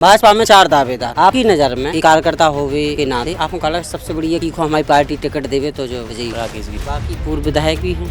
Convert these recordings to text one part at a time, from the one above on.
भाजपा में 4 दावेदार आपकी नजर में एक कार्यकर्ता होवे के नाते आपको कहा सबसे बड़ी है कि हमारी पार्टी टिकट देवे तो जो विजयी राकेश गिरी बाकी पूर्व विधायक भी हैं,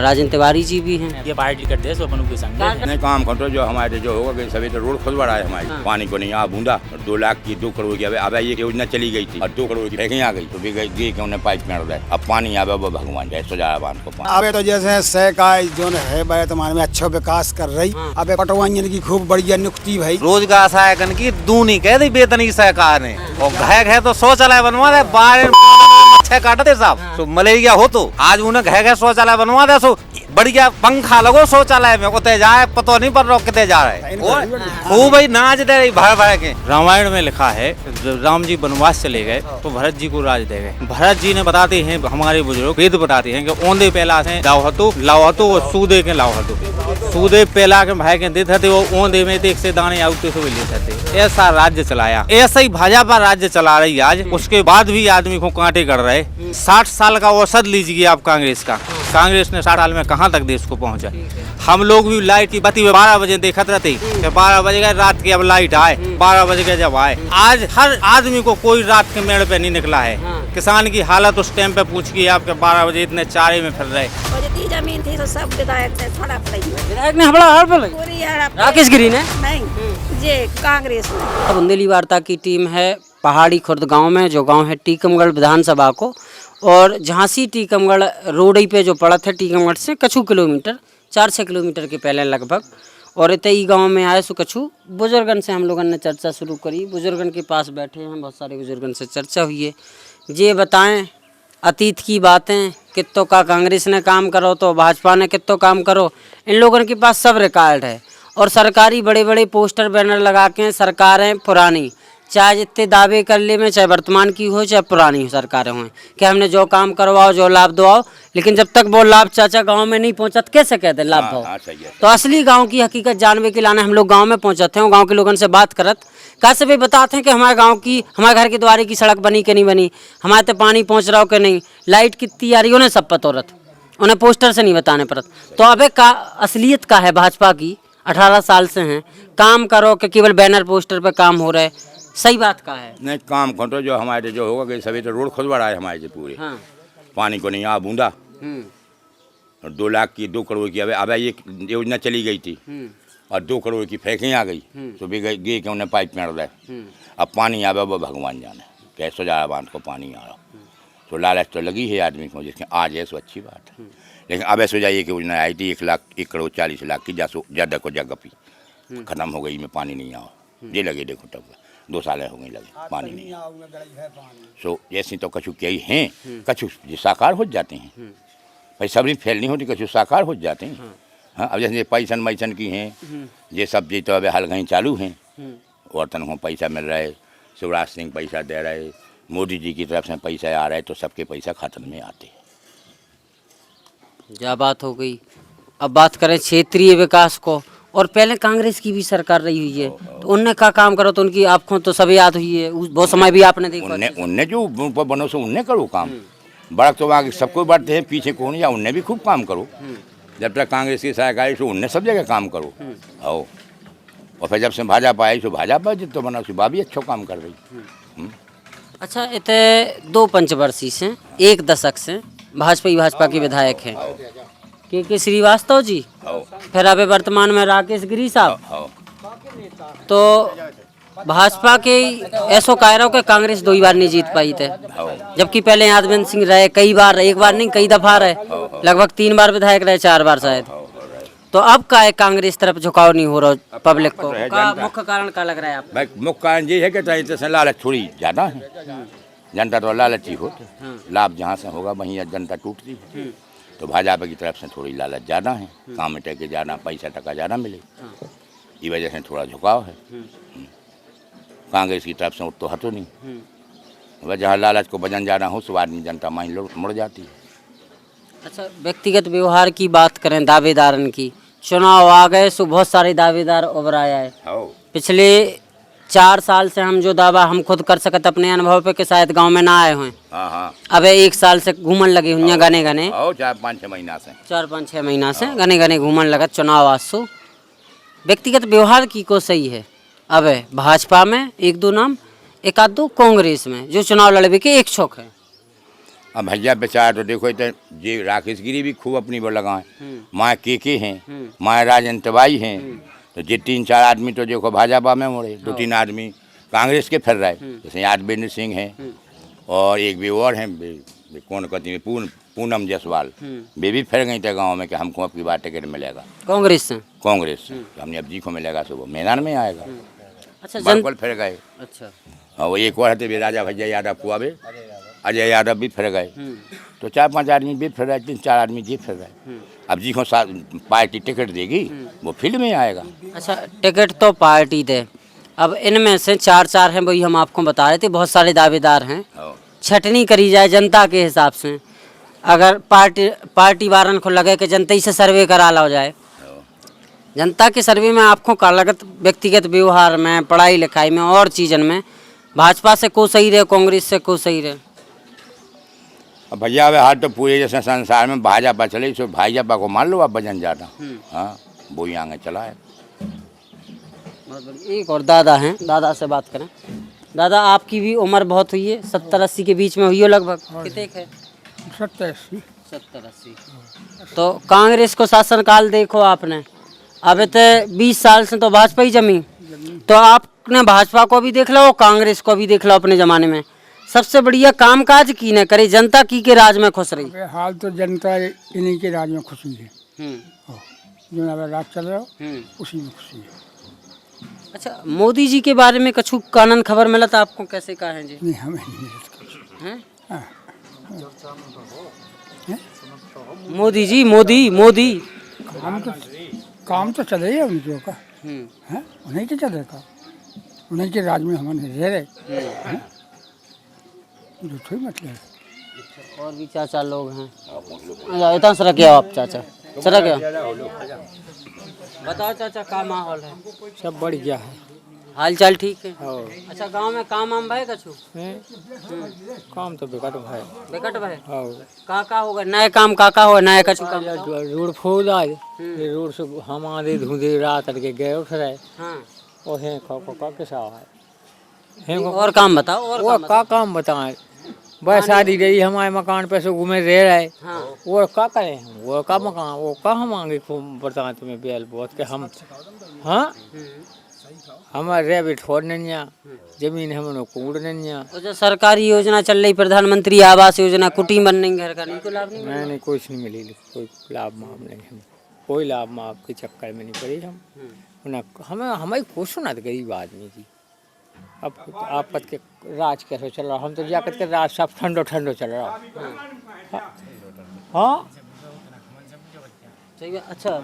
राजेंद्र तिवारी जी भी हैं। ये पार्टी टिकट दे सो अपन के संग नहीं काम करते जो हमारे जो होगा कि सभी तो रोड खुद बढ़ा है हमारी पानी को नहीं यहाँ बूंदा 2 लाख की 2 करोड़ की अब ये योजना चली गई थी और 2 करोड़ की फेंकी आ गई तो भी गई कि उन्हें पाइप में रहा अब पानी आवे वो भगवान जाए सुजारा बांध को अबे तो जैसे सहकाई जो है वर्तमान में अच्छा विकास कर रही अबे पटवाइन की खूब बढ़िया नियुक्ति भाई रोजगार सहायकन की दूनी कह दी वेतनी सरकार ने और घय तो शौचालय बनवा दे बाहर मच्छर काटते साहब तो मलेरिया हो तो आज उन्हें घय शौचालय बनवा दे सो बढ़िया पंखा लगो शौचालय में उतने जाए पता नहीं पर कितने जा रहे खूब भाई नाच दे रही भर भर के। रामायण में लिखा है जब राम जी वनवास चले गए तो भरत जी को राज दे गए। भरत जी ने बताते हैं हमारे बुजुर्ग वेद बताते हैं कि ओंदे पहला से लावहतु और सूदे के लावहतु सूदे पहला के भाई के देते थे वो ओंदे में एक से दाने आउते से लेते थे। ऐसा राज्य चलाया ऐसा ही भाजपा राज्य चला रही आज उसके बाद भी आदमी को कांटे कर रहे। 60 साल का औसत लीजिए आप कांग्रेस का कांग्रेस ने 60 साल में कहां तक देश को पहुंचा। हम लोग भी लाइट की बत्ती 12 बजे देखते रहते कि 12 बजे गए रात की अब लाइट आए 12 बजे गए जब आए। आज हर आदमी को कोई रात के मेड़ पे नहीं निकला है। किसान की हालत उस टाइम पे पूछ के आपके 12 बजे इतने चारे में फिर रहे। जमीन थी तो सब विधायक से थोड़ा विधायक ने राकेश गिरी ने नहीं ये कांग्रेस ने। अब बुंदेली वार्ता की टीम है पहाड़ी खुर्द गांव में जो गांव है टीकमगढ़ विधानसभा को और झांसी टीकमगढ़ रोड पे जो पड़त है टीकमगढ़ से कछु किलोमीटर 4-6 किलोमीटर के पहले लगभग और इतई गांव में आए सो कछु बुजुर्गन से हम लोगों ने चर्चा शुरू करी। बुजुर्गन के पास बैठे हैं बहुत सारे बुजुर्गन से चर्चा हुई है। ये बताएं अतीत की बातें कित्तों का कांग्रेस ने काम करो तो भाजपा ने कित्तों काम करो। इन लोगों के पास सब रिकॉर्ड है और सरकारी बड़े बड़े पोस्टर बैनर लगा के सरकारें पुरानी चाहे जितने दावे कर ले में चाहे वर्तमान की हो चाहे पुरानी सरकारें हों कि हमने जो काम करवाओ जो लाभ दो लेकिन जब तक वो लाभ चाचा गांव में नहीं पहुंचा कैसे कहते लाभ दो। तो असली गांव की हकीकत जानने के लाने हम लोग गांव में पहुंचते हैं गांव के लोगों से बात करत कैसे भी बताते हैं कि हमारे गांव की हमारे घर के द्वारे की सड़क बनी कि नहीं बनी हमारे तक पानी पहुँच रहा हो कि नहीं लाइट कितनी आ रही उन्हें सब पता हो उन्हें पोस्टर से नहीं बताने पड़त। तो अब का असलियत का है भाजपा की 18 साल से हैं काम करो कि केवल बैनर पोस्टर पर काम हो रहा है सही बात का है नहीं काम करते जो हमारे जो होगा कि सभी तो रोड खुद बढ़ा है हमारे पूरे पानी को नहीं यहाँ बूंदा और 2 लाख की 2 करोड़ की अब ये योजना चली गई थी और 2 करोड़ की फेंकी आ गई तो भी गई कि उन्हें पाइप में रहा अब पानी आवे वो भगवान जाने कैसे सुजारा बांध को पानी आ रहा तो लालच तो लगी है आदमी को जिसके आज है सो अच्छी बात है लेकिन अब ऐसा जाइए कि योजना आई थी 1 करोड़ 40 लाख की ज़्यादा को जगह पी खत्म हो गई में पानी नहीं आओ ये लगे देखो तब 2 साल हो गई लगे पानी नहीं सो ऐसी तो कछु कई हैं कछु साकार हो जाते हैं भाई सभी फैल नहीं होती कछु साकार हो जाते हैं। हाँ अब जैसे पैसन मैसन की हैं ये सब जी तो अब हाल कहीं चालू हैं औरतन को पैसा मिल रहा है शिवराज सिंह पैसा दे रहे मोदी जी की तरफ से पैसा आ रहा है तो सबके पैसा खाते में आते हैं। क्या बात हो गई। अब बात करें क्षेत्रीय विकास को और पहले कांग्रेस की भी सरकार रही हुई है तो उनने क्या काम करो तो उनकी आपको तो सब याद हुई है बहुत समय भी आपने देखा उनने जो बनो से उनने करो काम बड़ा तो आगे सबको बढ़ते हैं पीछे कौन या उनने भी खूब काम करो जब तक कांग्रेस की सरकार तो उनने सब जगह काम करो आओ और फिर जब से भाजपा आई तो भाजपा जितो बना सुबह भी अच्छा काम कर रही। अच्छा इतने 2 पंचवर्षीय से 1 दशक से भाजपा के विधायक हैं के श्रीवास्तव जी फिर अभी वर्तमान में राकेश गिरी साहब तो भाजपा के ऐसो कह रहा हो कि कांग्रेस 2 ही बार नहीं जीत पाई थे जबकि पहले यादवंत सिंह रहे कई बार एक बार नहीं कई दफा रहे लगभग 3 बार विधायक रहे 4 बार शायद। तो अब का है कांग्रेस तरफ झुकाव नहीं हो रहा पब्लिक को का मुख्य कारण क्या लग रहा है आप मुख्य कारण ये है कि लालच थोड़ी ज़्यादा है जनता तो लालची होती लाभ जहाँ से होगा वहीं जनता टूटती है तो भाजपा की तरफ से थोड़ी लालच ज़्यादा है काम टके ज़्यादा पैसा टका ज़्यादा मिले इस वजह से थोड़ा झुकाव है। कांग्रेस की तरफ से तो हतो नहीं वह जहाँ लालच को वजन ज़्यादा हो तो आदमी जनता माइन मुड़ जाती है। अच्छा व्यक्तिगत व्यवहार की बात करें दावेदारन की चुनाव आ गए सो बहुत सारे दावेदार उभर आया है पिछले 4 साल से हम जो दावा हम खुद कर सकते अपने अनुभव पे कि शायद गांव में ना आए हुए अब 1 साल से घूमन लगे हुई गने 4-5-6 महीना से गने घूमन लगत चुनाव आसो व्यक्तिगत व्यवहार की को सही है अब है भाजपा में एक दो नाम, एक आध दो कांग्रेस में जो चुनाव लड़ने के इच्छुक है। अब भैया बेचारा तो देखो इतने जी राकेश गिरी भी खूब अपनी वो लगाए, माँ के हैं, माँ राजेंद्र बाई हैं, तो ये 3-4 आदमी तो देखो भाजपा में मुड़े, 2-3 आदमी कांग्रेस के फिर रहे, जैसे यादवेंद्र सिंह हैं और एक भी और हैं, कौन कहती है पूनम जायसवाल, वे भी फिर गई थे गांव में कि हमको आपकी बात टिकट मिलेगा कांग्रेस से। हमने अब जी को मिलेगा सुबह मैदान में आएगा। अच्छा बिल्कुल फिर गए। अच्छा और वो एक और थे भी राजा भैया यादव कुआबे, अजय यादव भी फिर गए, तो 4-5 आदमी भी फिर रहे, 3-4 आदमी जी फिर रहे। अब जी को पार्टी टिकट देगी वो फील्ड में आएगा। अच्छा टिकट तो पार्टी दे, अब इनमें से 4 हैं, वही हम आपको बता रहे थे, बहुत सारे दावेदार हैं। छटनी करी जाए जनता के हिसाब से, अगर पार्टी वारन को लगे कि जनता ही से सर्वे करा ला जाए, जनता के सर्वे में आपको का लगत व्यक्तिगत व्यवहार में, पढ़ाई लिखाई में और चीज़न में भाजपा से को सही रहे, कांग्रेस से को सही रहे? अब भैया वे हाथ तो पूरे जैसे संसार में भाजपा चले, सो भाजपा को मान लो आप वजन ज़्यादा, हाँ वो ही आगे चला है। एक और दादा हैं, दादा से बात करें। दादा आपकी भी उम्र बहुत हुई है, 70-80 के बीच में हुई हो लगभग, कितने है? 70-80। तो कांग्रेस को शासनकाल देखो आपने, अब तो 20 साल से तो भाजपा ही जमी, तो आपने भाजपा को भी देख लो, कांग्रेस को भी देख लो। अपने ज़माने में सबसे बढ़िया कामकाज की ने करे, जनता की के राज में खुश रही? हाल तो जनता इन्हीं के राज में खुशी है, जो अब राज चल रहा है उसी में खुशी है। अच्छा मोदी जी के बारे में कछु कानून खबर मिला था आपको, कैसे कहा है जी? नहीं हमें नहीं मिला कुछ। मोदी जी मोदी काम तो चले ही उनके का, उन्हीं के चले का, उन्हीं के राज में हम रह रहे, झूठे मतलब। और भी चाचा लोग हैं, इतना सर क्या आप चाचा सर क्या बताओ चाचा, का माहौल है? सब बढ़िया है, हाल चाल ठीक है। अच्छा गांव में काम आम भाई कछु? काम तो बेकार है, बेकट भाई का होगा नए काम, का होगा नए कछु काम? रोड फोड़ आज रोड से हमारे धुंधे रात के गए उठ रहे, और हैं का कैसा है, और काम बताओ, और का काम बताएं? बस शादी रही हमारे मकान पे से घूमे रह रहे, वो का करें हम, वो का मकान, वो का हम आगे खूब बताएं तुम्हें बेल बहुत के हम, हाँ हमारे रह भी ठोर नहीं, जमीन हम कूड़ नहीं। जो सरकारी योजना चल रही, प्रधानमंत्री आवास योजना, कुटीम बनने घर का, नहीं को लाभ नहीं? नहीं कुछ नहीं मिली, कोई लाभ माफ नहीं, हम कोई लाभ माफ के चक्कर में नहीं पड़ी हम, हमें कुछ सुना गरीब आदमी की। अब आपत के राज कैसे चल रहा, हम तो जाकर के राज सब ठंडो चल रहा। हाँ ठीक है। अच्छा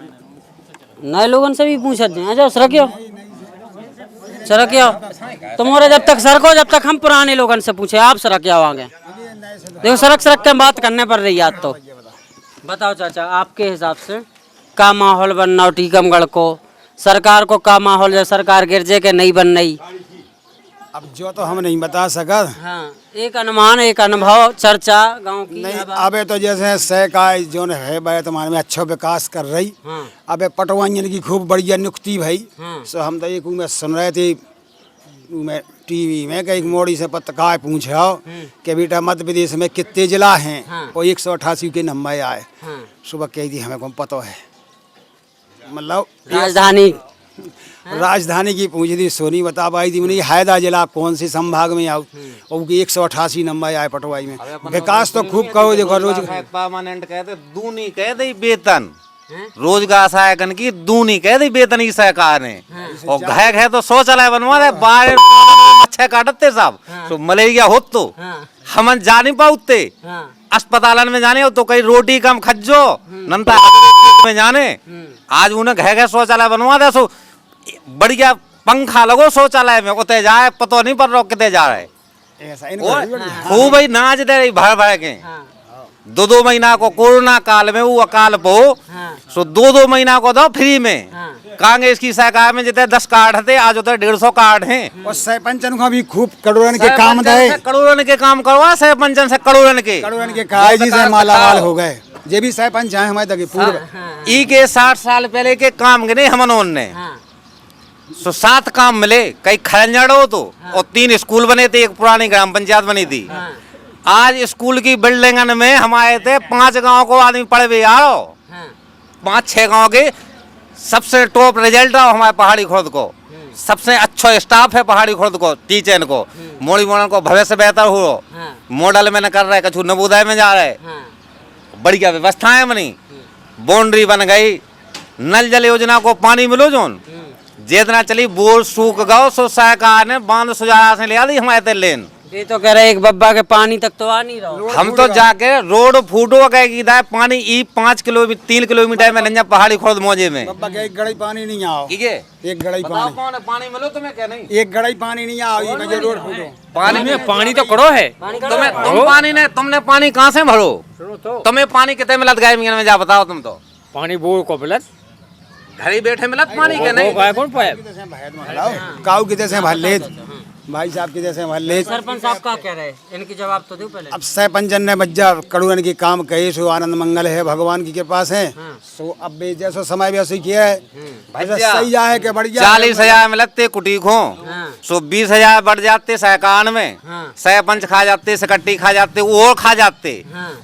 नए लोगों से भी पूछा दें, आ जाओ सड़क आओ तुम्हारे, जब तक सड़को जब तक हम पुराने लोगों से पूछे, आप सड़क आओ आगे। देखो सड़क के बात करने पर रही याद तो बताओ चाचा, आपके हिसाब से का माहौल बनना हो टीकमगढ़ को, सरकार को का माहौल है, सरकार गिरजे के नहीं बन रही? अब जो तो हम नहीं बता सका, हाँ एक अनुमान, एक अनुभव, चर्चा गांव की नहीं। अबे तो जैसे सहकाय जो है भाई तुम्हारे में अच्छा विकास कर रही, अबे पटवाइन की खूब बढ़िया नियुक्ति भाई, सो हम तो एक में सुन रहे थे में टीवी में कई मोड़ी से पत्रकार पूछा कि बेटा मध्य प्रदेश में कितने जिला हैं, और 188 के नंबर आए। सुबह कही थी हमें को पता है, मतलब राजधानी की पूछी थी, सोनी बता पाई थी मुझे हैदा जिला कौन से संभाग में आओ, और 188 नंबर आए पटवाई में। विकास तो खूब कहो, देखो रोज परमानेंट कहते दूनी कह दे वेतन, रोजगार सहायकन की दूनी कह दी वेतन की सरकार ने, और घय तो शौचालय बनवा दे, बाहर अच्छे काटते साहब, तो मलेरिया हो तो हम जा नहीं पाते, अस्पताल में जाने हो तो कहीं रोटी कम खज्जो नंता में जाने, आज उन्हें घय शौचालय बनवा दे, सो बढ़िया पंखा लगो शौचालय में, उतरे जाए पता नहीं पड़ रहा कितने जा रहे, खूब ही नाच दे रही भर के। 2 महीना को कोरोना काल में वो अकाल पो, सो 2 महीना को दो फ्री में। कांग्रेस की सरकार में जितने 10 कार्ड थे, आज उतने 150 कार्ड हैं, और सरपंचन को भी खूब करोड़न के काम दे, करोड़न के काम करवा सरपंचन से, करोड़न के काजी से मालामाल हो गए। ये भी सरपंच है हमारे तक पूर्व, ई के 60 साल पहले के काम गिने हमनों ने, सो 7 काम मिले, कई खरंजड़ हो तो, और 3 स्कूल बने थे, एक पुरानी ग्राम पंचायत बनी थी। आज स्कूल की बिल्डिंगन में हम आए थे, 5 गांव को आदमी पढ़े भी आओ, 5-6 गांव के सबसे टॉप रिजल्ट आओ हमारे पहाड़ी खुर्द को, सबसे अच्छा स्टाफ है पहाड़ी खुर्द को, टीचर को, मोड़ी मोड़न को भविष्य बेहतर हो, मॉडल में न कर रहे, कछु नवोदय में जा रहे, बढ़िया व्यवस्थाएं बनी, बाउंड्री बन गई, नल जल योजना को पानी मिलो जोन जितना चली बोर सूख गओ, सो सरकार ने बांध सुजारा से लिया दी हमारे लेन। ये तो कह रहे एक बब्बा के पानी तक तो आ नहीं रहा। हम तो जाके रोड फूटो कह की दाए पानी ई 5 किलोमीटर 3 किलोमीटर में नंजा पहाड़ी खुर्द मौजे में बब्बा के एक गड़ाई पानी नहीं आओ, ठीक है, एक गड़ाई बताओ पानी, कौन है पानी मिलो तुम्हें क्या नहीं, एक गड़ाई पानी नहीं आओ, ये मुझे रोड फूटो पानी में पानी तो कड़ो है। तुमने पानी कहाँ से भरो, तुम्हें पानी कितने मिलत गए में जा बताओ तुम तो, पानी बोर को मिलत, घर ही बैठे मिलत पानी के नहीं, कौन पाए काऊ की जैसे भर ले भाई साहब की जैसे भर ले। सरपंच साहब का कह रहे हैं, इनकी जवाब तो दो पहले। अब सरपंचन ने बज्जा कड़ूरन की काम कहे, सो आनंद मंगल है, भगवान की कृपा से, सो अब भी जैसो समय वैसे किया है, सही है कि बढ़िया 40,000 मिलते कुटी खो, सो 20,000 बढ़ जाते सहकान में, सरपंच खा जाते, सकट्टी खा जाते, वो और खा जाते,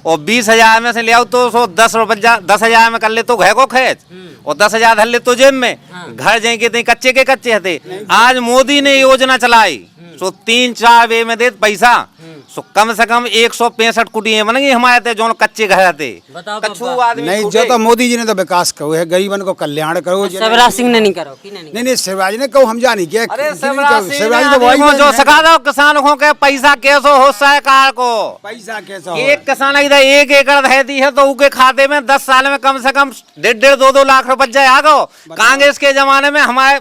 और 20,000 में से ले आओ तो सो 10,000 में कर ले तो घर को खेच, और 10,000 धर ले तो जेब में, घर जाएंगे तो कच्चे के कच्चे थे। आज मोदी ने योजना चलाई, सो 3-4 वे में दे पैसा, सो कम से कम 165 कुटियां बन गई हमारे थे जो कच्चे घर थे। नहीं, जो तो मोदी जी ने तो विकास करो है, गरीबन को कल्याण करो, शिवराज सिंह ने नहीं करो, नहीं शिवराज ने कहो, हम जानी क्या शिवराज तो वही जो सका दो किसान को के पैसा कैसो हो सरकार को, पैसा कैसा एक किसान इधर 1 एकड़ दे दी है तो उनके खाते में 10 साल में कम से कम 1.5-2 लाख रुपए आ गो। कांग्रेस के जमाने में हमारे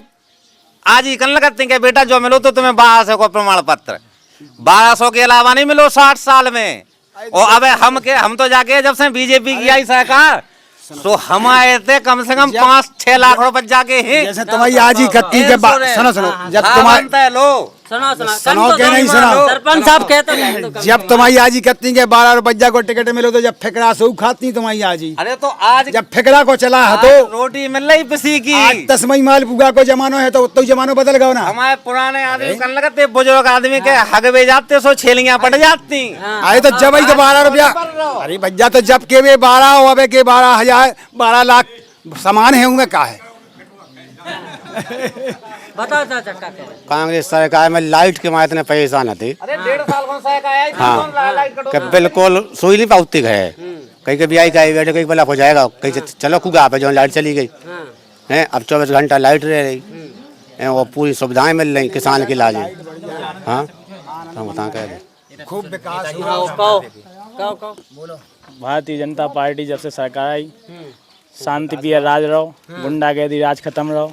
आज ही कल करते हैं कि बेटा जो मिलो तो तुम्हें 1200 का प्रमाण पत्र, 1200 के अलावा नहीं मिलो 60 साल में। और अब हम तो जाके जब से बीजेपी की आई सरकार, तो हम आए थे कम से कम 5-6 लाख रुपए जाके हैं। जैसे तुम्हारी आज ही कत्ती के बाद सुनो जब तुम्हारे लो सुनो के नहीं सुनो, सरपंच साहब कहते जब तुम्हारी आज ही कत्ती के 12 रुपया को टिकट मिलो तो जब फिकरा से खाती तुम्हारी आज ही, अरे तो आज जब फिकरा को चला है तो रोटी मिल रही पिसी की, आज तस्मई माल पुगा को जमानो है तो जमानो बदल गयो ना। हमारे पुराने आदमी कन लगते बुजुर्ग आदमी के हगवे जाते सो छेलियां पड़ जाती, आए तो जब ही तो 12 रुपया, अरे भैया तो जब के वे 12 हो अबे के 12,000 12 लाख समान है उनमें का है। बताओ चाचा क्या कह रहे हैं? कांग्रेस सरकार में लाइट के मायने पैसा न थे, अरे 1.5 साल कौन सा आया, हाँ बिल्कुल सुई नहीं पाती है, कहीं के भी आई कहीं बैठे कहीं बल्ब हो जाएगा, कहीं चलो खुगा पे जो लाइट चली गई है, अब 24 घंटा लाइट रह रही है, वो पूरी सुविधाएं मिल रही किसान के लाज। हाँ हम बता कह रहे खूब विकास भारतीय जनता पार्टी जब से सरकार आई, शांति प्रिय राज रहो, गुंडागर्दी राज खत्म रहो,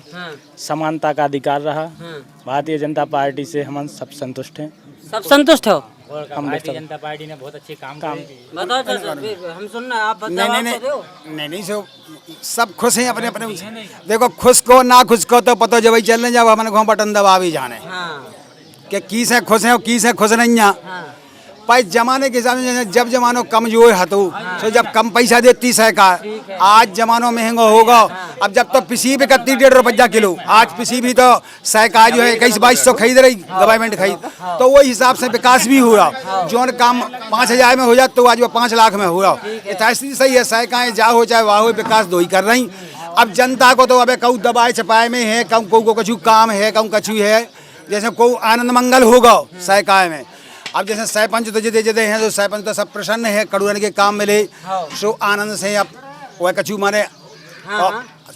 समानता का अधिकार रहा, भारतीय जनता पार्टी से हम सब संतुष्ट हैं। सब संतुष्ट हो? हम भारतीय जनता पार्टी ने बहुत अच्छे काम बताओ चाचा, हम सुनना, आप बताओ। नहीं सो सब खुश हैं अपने अपने। देखो खुश को ना खुश को तो पता जब चलने जब हमने घूम बटन दबा भी जाने कि की से खुश है और की से खुश नहीं है। पर जमाने के हिसाब से जब जमानो कमजोर है तो जब कम पैसा देती सरकार, आज जमानो महंगा होगा। अब जब तो पिसी भी 31-1.5 रुपया किलो, आज पिसी भी तो सरकार जो है 21-2200 खरीद रही, गवर्नमेंट खरीद, तो वही हिसाब से विकास भी हो रहा। जो काम 5,000 में हो जाता तो आज वो 5 लाख में हो रहा। स्थिति सही है, सरकारें जा हो चाहे वाह हो, विकास दो ही कर रही। अब जनता को तो अब कहूँ दबाए छपाए में है, कहूँ को कछु काम है, कहूँ कछु है, जैसे को आनंद मंगल होगा सरकार में। अब जैसे सरपंच तो जिदे हैं तो सरपंच तो सब प्रसन्न है, कड़ूरन के काम मिले सो आनंद से। अब वह कछु माने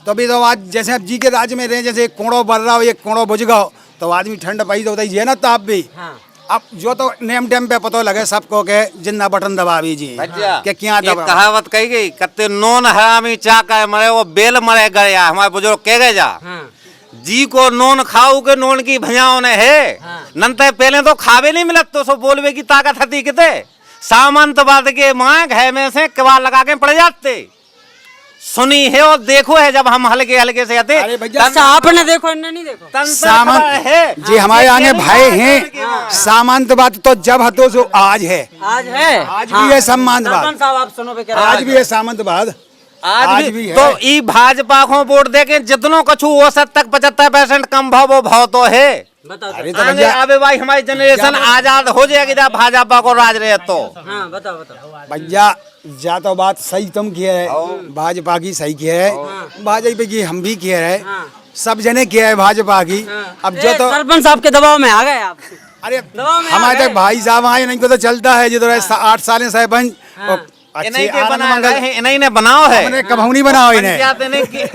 तो भी तो आज जैसे अब जी के राज्य में रहे, जैसे एक कोड़ो बढ़ रहा हो, एक कोड़ो बुझ गओ तो आदमी ठंड पाई तो है ना ताप भी। अब जो तो नेम टेम पे पता लगे सबको के जिंदा बटन दबा दीजिए कि क्या दबा। कहावत कही गई, कत्ते नोन हरामी चाका मरे वो बेल मरे गया, हमारे बुजुर्ग कह गए जा जी को नोन खाऊ के नोन की भैयाओं ने है नंते पहले तो खावे नहीं मिलत तो सो बोलवे की ताकत हती किते सामंतवाद के मां घर में से कबाड़ लगा के पड़ जाते। सुनी है और देखो है जब हम हल्के हल्के से आते। आपने देखो नहीं देखो सामंत है जी हमारे आगे भाई हैं। सामंतवाद तो जब हतो सो आज है, आज है, आज भी है सामंतवाद, साहब आप सुनो आज भी है सामंतवाद। आज भी भी है। तो ई भाजपा को वोट देके जितनों कछु औसत तक 75% कम भाव वो भाव तो है। बताओ अरे तो। तो आगे भैया आवे भाई हमारी जनरेशन आजाद हो जाएगी जब भाजपा को राज रहे तो। हाँ बताओ बताओ। भैया जा तो बात सही तुम किया है, भाजपा की सही किया है, भाजपा की हम भी किया है, सब जने किया है भाजपा की। अब जो तो सरपंच साहब के दबाव में आ गए आप। अरे दबाव में आ हमारे गए। तक भाई साहब आए नहीं को तो चलता है जो तो 8 साल सरपंच अच्छे इन्हीं के आनंद बनाए मंगल गए हैं, इन्हीं ने बनाओ है। हमने कभौनी बनाओ इन्हें, पंचायत इन्हीं के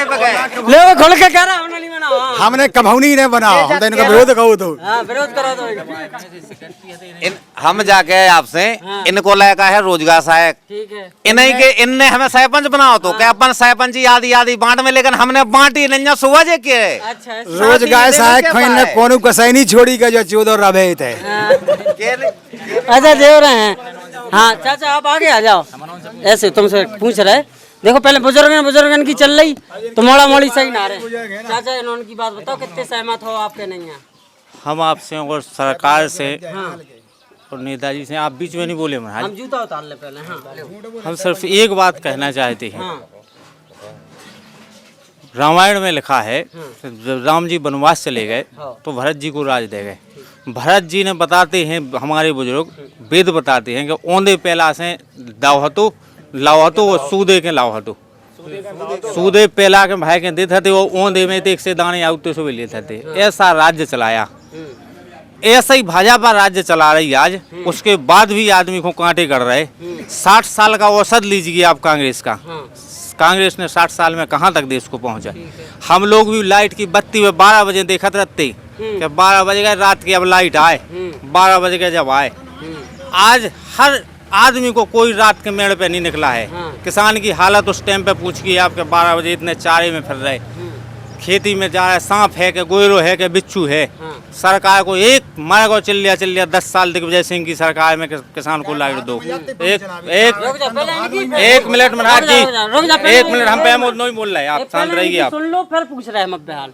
बगैर। ले वो खोल के कह रहा हमने नहीं बनाओ। हाँ। हमने कभौनी ने बनाओ, हम तो इनका विरोध कहो तो हाँ विरोध करो तो। हम जाके आपसे इनको लगा है रोजगार सहायक, ठीक है। इन्हीं के इनने हमें सरपंच बनाओ तो क्या अपन सरपंच आदि आदि बांट में, लेकिन हमने बांटी नहीं सुबह जे के अच्छा ऐसा। रोजगार सहायक ने कोनो कसई नहीं छोड़ी का जो 14 रवे थे। अच्छा दे रहे हैं। हाँ चाचा आप आगे आ जाओ, ऐसे तुमसे पूछ रहे। देखो पहले बुजुर्गन की चल रही तो मोड़ा मोड़ी सही ना रहे। चाचा इन्होंने की बात बताओ, कितने सहमत हो आपके नहीं है? हम आपसे और सरकार से हाँ और नेताजी से, आप बीच में नहीं बोले महाराज, हम जूता उतार ले पहले। हाँ हम सिर्फ एक बात कहना चाहते हैं। हाँ रामायण में लिखा है जब राम जी वनवास चले गए तो भरत जी को राज दे गए। भरत जी ने बताते हैं, हमारे बुजुर्ग वेद बताते हैं कि ओंदे पहला से दावहतो लावहतो और सूदे के लावहतो। सूदे पहला के भाई के देते थे, वो ओंदे में एक से दाने आउते सो लेते थे। ऐसा राज्य चलाया, ऐसा ही भाजपा राज्य चला रही आज। उसके बाद भी आदमी को कांटे कर रहे। 60 साल का औसत लीजिए आप कांग्रेस का। कांग्रेस ने 60 साल में कहां तक देश को पहुंचा। हम लोग भी लाइट की बत्ती में 12 बजे देखते रहते कि 12 बजे गए रात की, अब लाइट आए 12 बजे के जब आए। आज हर आदमी को कोई रात के मेड़ पे नहीं निकला है। किसान की हालत उस टाइम पे पूछिए आपके 12 बजे इतने चारे में फिर रहे, खेती में जा रहे, सांप है कि गोयरो है कि बिच्छू है। सरकार को एक मारे को चिल्लिया 10 साल दिग्विजय सिंह की सरकार में किसान को लाइट दो। एक मिनट महाराज जी, एक मिनट, हम पे नहीं बोल रहे, आप शांत रहिए। आप सुन लो फिर पूछ रहे हैं हम बेहाल।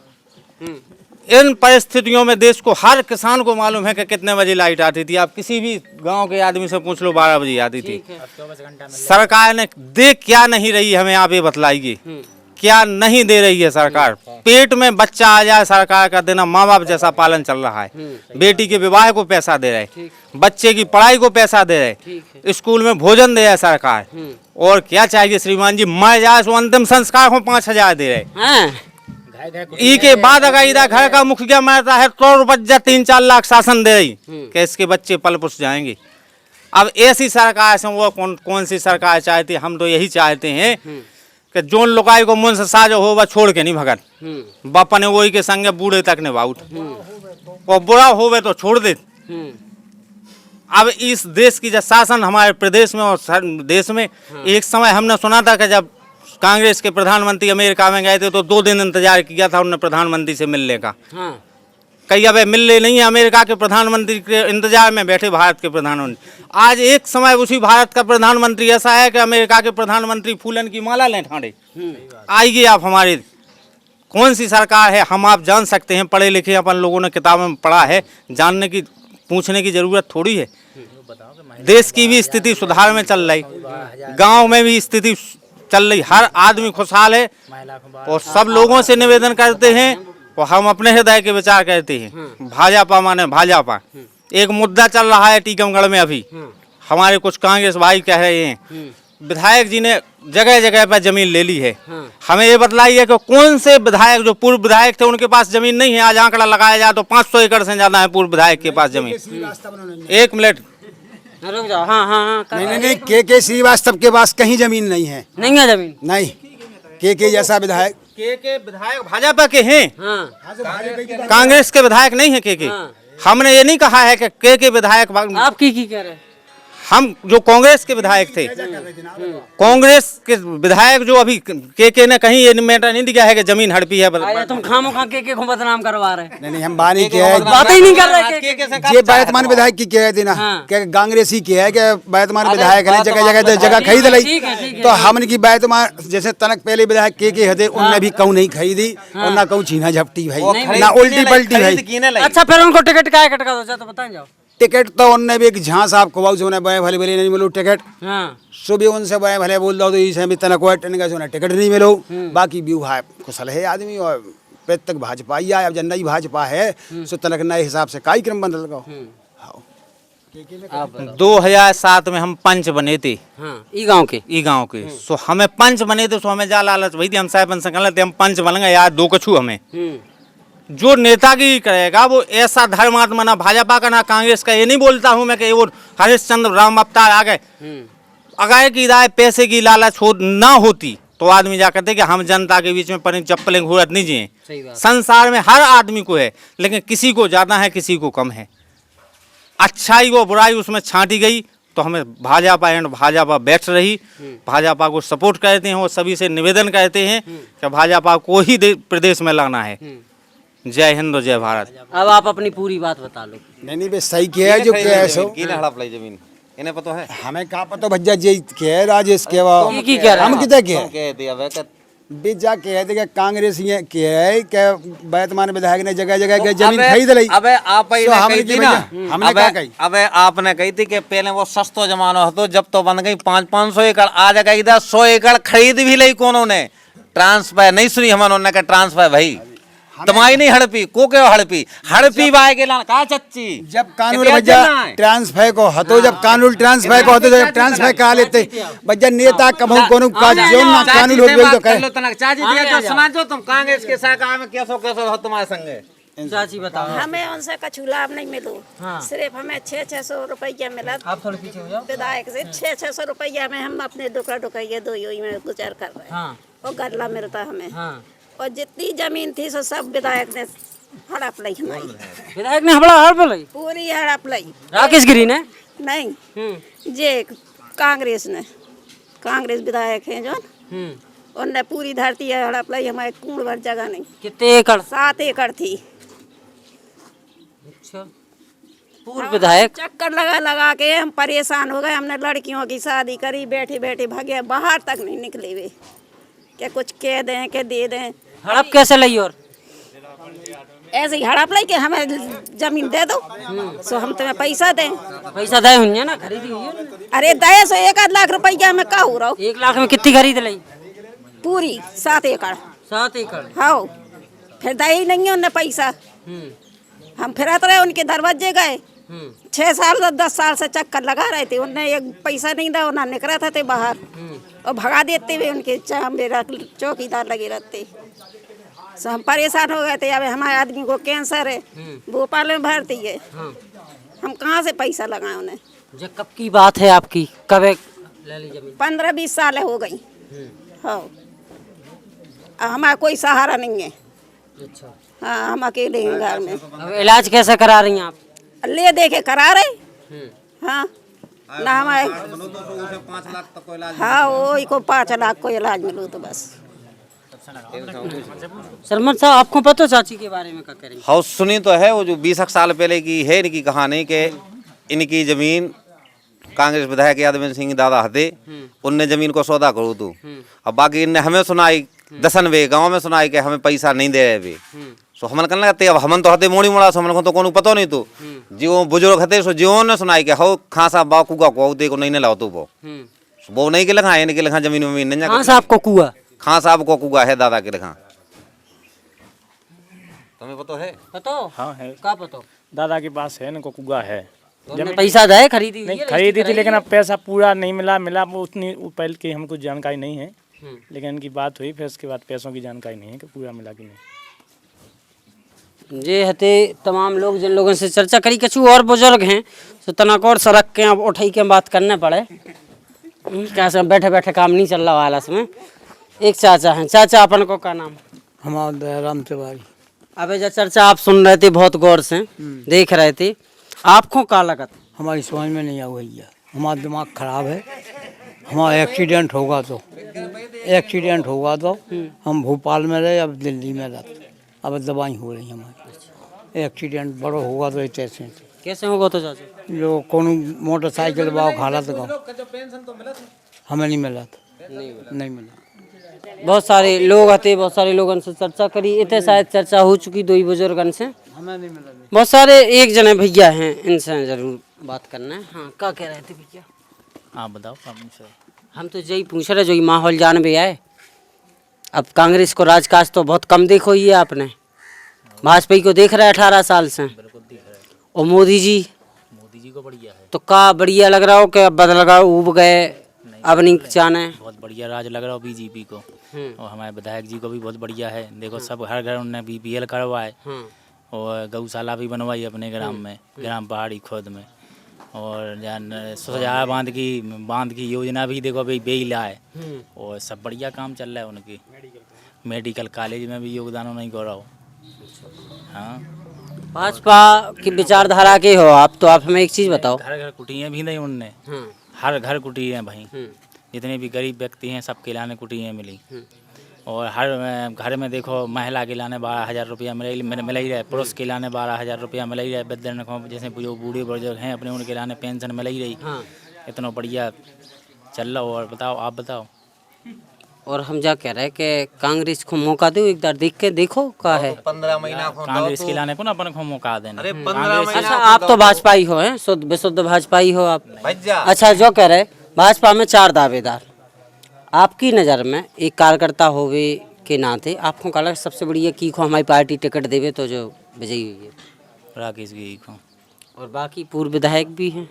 इन परिस्थितियों में देश को, हर किसान को मालूम है कि कितने बजे लाइट आती थी। आप किसी भी गांव के आदमी से पूछ लो 12 बजे आती थी। सरकार ने दे क्या नहीं रही हमें, आप ये बतलाइए क्या नहीं दे रही है सरकार। पेट में बच्चा आ जाए सरकार का देना, माँ बाप जैसा पालन चल रहा है। बेटी के विवाह को पैसा दे रहे, बच्चे की पढ़ाई को पैसा दे रहे, स्कूल में भोजन दे रहे सरकार। और क्या चाहिए श्रीमान जी, मर जाए तो अंतिम संस्कार को 5,000 दे रहे। ई के बाद अगर इधर घर का मुखिया मरता है तो रुपया 3-4 लाख शासन दे रही कि इसके बच्चे पल पुस जाएंगे। अब ऐसी सरकार से वो कौन सी सरकार चाहती है? हम तो यही चाहते हैं कि जोन लुकाई को मुंह से साजो हो वह छोड़ के नहीं भगत, बापने वही के संगे बूढ़े तक ने बाउट, और बुरा होवे तो छोड़ दे। अब इस देश की जब शासन हमारे प्रदेश में और देश में, एक समय हमने सुना था कि जब कांग्रेस के प्रधानमंत्री अमेरिका में गए थे तो 2 दिन इंतजार किया था उन्होंने प्रधानमंत्री से मिलने का। कई अब मिलने नहीं है, अमेरिका के प्रधानमंत्री के इंतजार में बैठे भारत के प्रधानमंत्री। आज एक समय उसी भारत का प्रधानमंत्री ऐसा है कि अमेरिका के प्रधानमंत्री फूलन की माला लें ठाणे। आइए आप, हमारी कौन सी सरकार है हम आप जान सकते हैं। पढ़े लिखे अपन लोगों ने किताबों में पढ़ा है, जानने की पूछने की जरूरत थोड़ी है। देश की भी स्थिति सुधार में चल रही, गाँव में भी स्थिति चल रही, हर आदमी खुशहाल है। और सब लोगों से निवेदन करते हैं और हम अपने हृदय के विचार करते हैं। भाजपा माने भाजपा। एक मुद्दा चल रहा है टीकमगढ़ में अभी, हमारे कुछ कांग्रेस भाई कह रहे हैं विधायक जी ने जगह जगह पर जमीन ले ली है। हमें ये बतलाइए कि कौन से विधायक जो पूर्व विधायक थे उनके पास जमीन नहीं है। आज आंकड़ा लगाया जाए तो 500 एकड़ से ज्यादा है पूर्व विधायक के पास जमीन। एक मिनट रुक जाओ। हाँ हाँ हाँ नहीं के श्रीवास्तव के पास कहीं जमीन नहीं है। नहीं है जमीन? नहीं, के जैसा विधायक, के विधायक भाजपा के हैं। हाँ कांग्रेस के विधायक नहीं है के। हमने ये नहीं कहा है कि के विधायक। आप की कह रहे हैं? हम जो कांग्रेस के विधायक थे, कांग्रेस के विधायक जो अभी के ने कहीं ये मैटर नहीं दिया है कि जमीन हड़पी है। तुम खामोखा के को बदनाम करवा रहे। नहीं हम बात नहीं किया है, बात ही नहीं कर रहे। ये बैतमान विधायक की क्या है देना, क्या कांग्रेस ही किया है कि बैतमान विधायक ने जगह जगह खरीद ली। तो हमने की बैतमान जैसे तनक पहले विधायक के हथे, उनने भी कहूँ नहीं खरीदी और ना कहूँ छीना झपटी भाई, ना उल्टी पलटी भाई। अच्छा फिर उनको टिकट क्या कटका दो, तो बताएं जाओ। टिकट तो उनने भी एक झांस आपको बाबू से भले भले नहीं मिलो टिकट हाँ सुबह उनसे भले बोल दो तो इसे भी तना कोई टिकट नहीं मिलो बाकी व्यू है कुशल है आदमी और पेट तक भाजपा ही आया अब जब नई भाजपा है सो तलक नए हिसाब से काई क्रम बदल गो 2007 में हम पंच बने थे हाँ ई गांव के सो हमें पंच बने थे, सो हमें जा लालच वही थी, हम साहब से कहते हम पंच बन गए यार दो कछु हमें जो नेतागिरी करेगा वो ऐसा धर्मात्मा ना भाजपा का ना कांग्रेस का, ये नहीं बोलता हूँ मैं कि वो हरिश्चंद्र राम अवतार आ गए। अगर की राय पैसे की लालच ना होती तो आदमी जा कहते कि हम जनता के बीच में पर चप्पलें घूरत नहीं जिए। संसार में हर आदमी को है, लेकिन किसी को ज़्यादा है किसी को कम है। अच्छाई व बुराई उसमें छांटी गई तो हमें भाजपा एंड भाजपा बैठ रही, भाजपा को सपोर्ट करते हैं और सभी से निवेदन करते हैं कि भाजपा को ही प्रदेश में लाना है। जय हिंद जय भारत। अब आप अपनी पूरी बात बता लो। नहीं बे सही किया है जो क्या है सो हड़प लाई जमीन इन्हें पता है, हमें कहाँ पता भज्जा जी क्या है राजेश के की कह रहा हम कितना क्या है कह दिया वह बेजा कह दे कांग्रेस ये क्या है क्या वर्तमान विधायक ने जगह जगह के जमीन खरीद ली। अबे आप ही ने कही थी ना, हमने क्या कही अबे आपने कही थी कि पहले वो सस्तो जमाना हो तो जब तो बन गई 500 एकड़, आ जाएगा इधर 100 एकड़ खरीद भी ली कोनो ने। ट्रांसफर नहीं सुनी हमने का ट्रांसफर भाई तुम्हारी नहीं हड़पी को क्यों हड़पी बाय के लान कहा चच्ची जब कानून भज्जा ट्रांसफर को हतो जब कानून ट्रांसफर को हतो जब ट्रांसफर कहा लेते भज्जा नेता कभू कोनो का जो ना कानून हो गई तो कहे चाची दिया तो सुना जो तुम कांग्रेस के सरकार में कैसो हो तुम्हारे संगे। चाची बताओ। हमें उनसे कछु लाभ नहीं मिलो, सिर्फ हमें 600 रुपया मिला आप थोड़ा पीछे हो जाओ। विधायक से 600 रुपया में हम अपने दुकाइए दो ही में गुजार कर रहे हैं और गल्ला मिलता हमें। और जितनी जमीन थी सो सब विधायक ने हड़प ली हमारी। विधायक ने हड़प ली पूरी हड़प ली। राकेश गिरी ने नहीं जे कांग्रेस ने, कांग्रेस विधायक है जो उनने पूरी धरती हड़प ली, हमारे कूड़ भर जगह नहीं। कितने एकड़? 7 एकड़ थी। अच्छा पूर्व विधायक चक्कर लगा के हम परेशान हो गए। हमने लड़कियों की शादी करी, बैठी बैठी भागे, बाहर तक नहीं निकले वे क्या कुछ कह दें के दे दें। हड़प कैसे लई? और ऐसे ही हड़प लाई कि हमें जमीन दे दो सो हम तुम्हें पैसा दें। पैसा दे हुई ना, खरीदी हुई है। अरे दे सो 1 लाख रुपया में का हो रहा। 1 लाख में कितनी खरीद ली? पूरी 7 एकड़। 7 एकड़ हाँ फिर दे ही नहीं है उनने पैसा। हम फिरत रहे उनके दरवाजे गए, 6 साल 10 साल से चक्कर लगा रहे थे, उनने एक पैसा नहीं दिया, उन्हें निकला थे बाहर और भगा देते हुए उनके मेरा चौकीदार लगे रहते। सो हम परेशान हो गए थे। अब हमारे आदमी को कैंसर है, भोपाल में भर्ती है, हम कहाँ से पैसा लगाएं उन्हें। जब कब की बात है आपकी? कब ले ली जमीन? 15-20 साल हो गई। हाँ हमारा कोई सहारा नहीं है। अच्छा हाँ हम अकेले हैं घर में। अब इलाज कैसे करा रही हैं आप? ले दे के करा रहे। हाँ ना हमारे 5 लाख तक को इलाज। हाँ वही को 5 लाख को इलाज मिलो तो बस। सलमान साहब आपको पता चाची के बारे में क्या करेंगे? हाउस सुनी तो है वो जो 20 साल पहले की है इनकी कहानी के इनकी जमीन कांग्रेस विधायक यादव सिंह दादा हते उनने जमीन को सौदा करो तू। अब बाकी इनने हमें सुनाई दसन वे गाँव में सुनाई कि हमें पैसा नहीं दे रहे वे। सो हमन कहने लगते अब हमन तो हते मोड़ी मोड़ा सो हमन को तो कोनो पता नहीं तो जो बुजुर्ग हते सो जीवन ने सुनाई के हो खासा बाकू का को दे को नहीं लाओ तो वो नहीं के लखा इनके लखा जमीन में नहीं खां साहब को कुआ खां साहब को कुआ है दादा के लखा। तुम्हें पता है? पता? हाँ है। क्या पता? दादा के पास है ना कुआ है। जब पैसा दे खरीदी नहीं खरीदी थी लेकिन अब पैसा पूरा नहीं मिला वो उतनी पहले की हमको जानकारी नहीं है, लेकिन इनकी बात हुई फिर उसके बाद पैसों की जानकारी नहीं है कि पूरा मिला कि नहीं। ये हते तमाम लोग जिन लोगों से चर्चा करी, कछु और बुजुर्ग हैं तो तनक और सड़क के अब उठाई के बात करने पड़े क्या सब बैठे बैठे काम नहीं चल रहा वाला में। एक चाचा हैं। चाचा अपन को क्या नाम? हमारा दयाराम तिवारी। अबे जो चर्चा आप सुन रहे थे बहुत गौर से देख रहे थे, आपको क्या लगत? हमारी समझ में नहीं आ गई है, हमारा दिमाग खराब है। हमारा एक्सीडेंट होगा तो हम भोपाल में रहे, अब दिल्ली में रहते, अब दवाई हो रही हमारी। एक्सीडेंट बड़ा होगा तो कैसे कैसे होगा तो चाचा? जो कौन मोटरसाइकिल बाव खाला तो हमें नहीं मिला था, नहीं मिला। बहुत सारे लोग आते, बहुत सारे लोगों से चर्चा करी, इतने शायद चर्चा हो चुकी दो ही बुजुर्गन से। हमें नहीं मिला। बहुत सारे एक जने भैया हैं, इनसे जरूर बात करना है। हाँ, क्या कह रहे थे भैया? आप बताओ हमसे। हम तो यही पूछ रहे जो ये माहौल जान भी आए। अब कांग्रेस को राजकाज तो बहुत कम देखो ही है आपने, भाजपा को देख रहा है 18 साल से। और मोदी जी को बढ़िया है, तो का बढ़िया लग रहा हो कि अब बदल गया, उब गए, अब नहीं जाने? बहुत बढ़िया राज लग रहा हो बीजेपी को। और हमारे विधायक जी को भी बहुत बढ़िया है। देखो सब हर घर उन्होंने BPL करवाए और गौशाला भी बनवाई अपने ग्राम में, ग्राम पहाड़ी खुद में। और जान सुजाया बांध की योजना भी देखो अभी बेला है। और सब बढ़िया काम चल रहा है उनकी। मेडिकल कॉलेज में भी योगदान उन्हें कर रहा हो। हाँ, भाजपा की विचारधारा के हो आप, तो आप हमें एक चीज बताओ। घर घर कुटियाँ भी नहीं उनने, हर घर कुटियाँ भाई। जितने भी गरीब व्यक्ति हैं सबके लाने कुटियाँ मिली। और हर घर में देखो महिला के लाने 12,000 रुपया मिल ही रहा है, पुरुष के लाने 12,000 रुपया मिल ही रहा है। वृद्ध जैसे जो बूढ़े बुजुर्ग हैं अपने उनके लाने पेंशन मिल ही रही। इतना बढ़िया चल रहा हो। और बताओ, आप बताओ। और हम जा कह रहे हैं कि कांग्रेस को मौका दो, एक बार देख के देखो क्या है। 15 महीना कांग्रेस के लाने को ना अपन को मौका देना। अरे 15 अच्छा, आप तो भाजपा ही हो, हैं शुद्ध विशुद्ध भाजपा ही हो आप। भैया अच्छा, जो कह रहे भाजपा में 4 दावेदार, आपकी नज़र में एक कार्यकर्ता होवे के नाते आपको क्या लगा सबसे बढ़िया की को हमारी पार्टी टिकट देवे तो जो विजयी हुई है? राकेश गी को। और बाकी पूर्व विधायक भी हैं,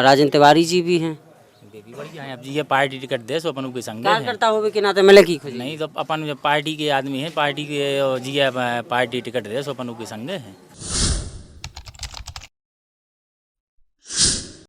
राजेंद्र तिवारी जी भी हैं। भी बढ़िया है। अब जी ये पार्टी टिकट दे सो अपन के संग कार्यकर्ता होवे के नाते मिले की खोजी? नहीं, तो अपन पार्टी के आदमी है, पार्टी के जी पार्टी टिकट दे सो अपन के संग है।